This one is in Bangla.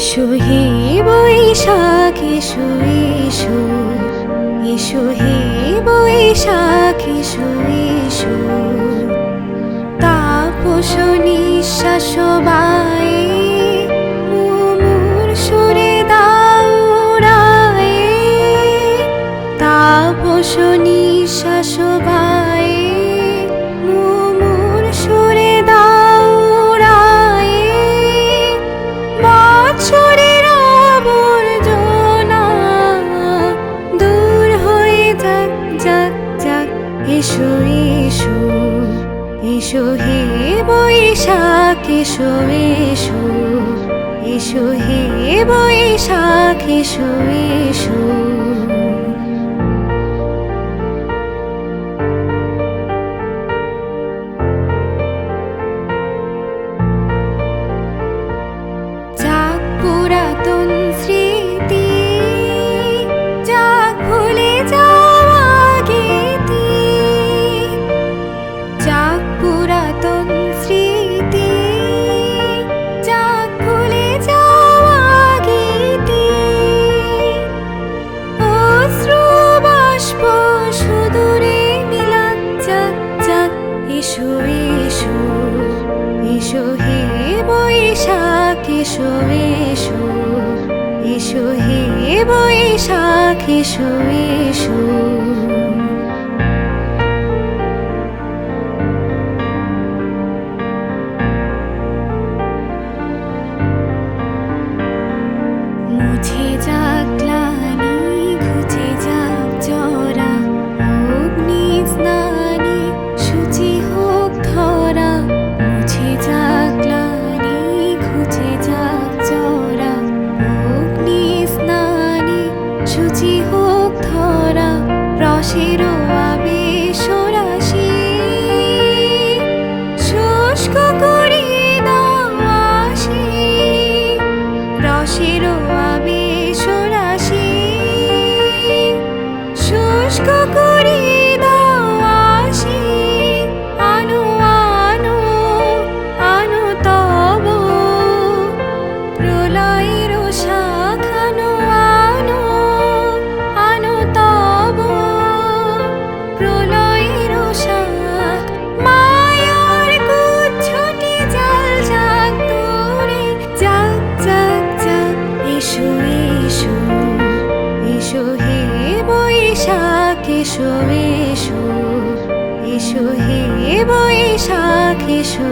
এসো হে বৈশাখ এসো এসো, এসো হে বৈশাখ এসো এসো। তাপস নিঃশ্বাস বায়ে মুমুর সুরে দাও উড়ায়ে। তাপস নিঃশ্বাস বায়ে মুমুর সুরে দাও উড়ায়ে। বৎসরের আবর্জনা দূর হয়ে যাক যাক যাক। এসো এসো, এসো হে বৈশাখ এসো এসো, এসো হে বৈশাখ এসো এসো। যাক পুরাতন স্মৃতি, যাক ভুলে যাওয়া গীতি। যাক পুরাতন স্মৃতি, যাক ভুলে যাওয়া গীতি। অশ্রু বাষ্প সুদূরে মিলান যাক যাক। এসো এসো, এসো হে বৈশাখ এসো এসো, এসো হে বৈশাখ এসো এসো। মুছে যাক গ্লানি, ঘুচে যাক জরা। অগ্নি স্নানে শুচি হোক ধরা। মুছে যাক গ্লানি, ঘুচে যাক জরা। অগ্নি স্নানে শুচি হোক ধরা। রসের আবেশ রাশি শুষ্ক করে দাও আসি। রসের আবেশ রাশি শুষ্ক করে দাও আসি। আনো আনো আনো তব প্রলয়ের শাখ। আনো আনো আনো তব প্রলয়ের শাখ। মায়ার গুচ্ছটি জাল যাক দূরে যাক যাক যাক। এসো এসো, এসো হে বৈশাখ এসো এসো, এসো হে বৈশাখ এসো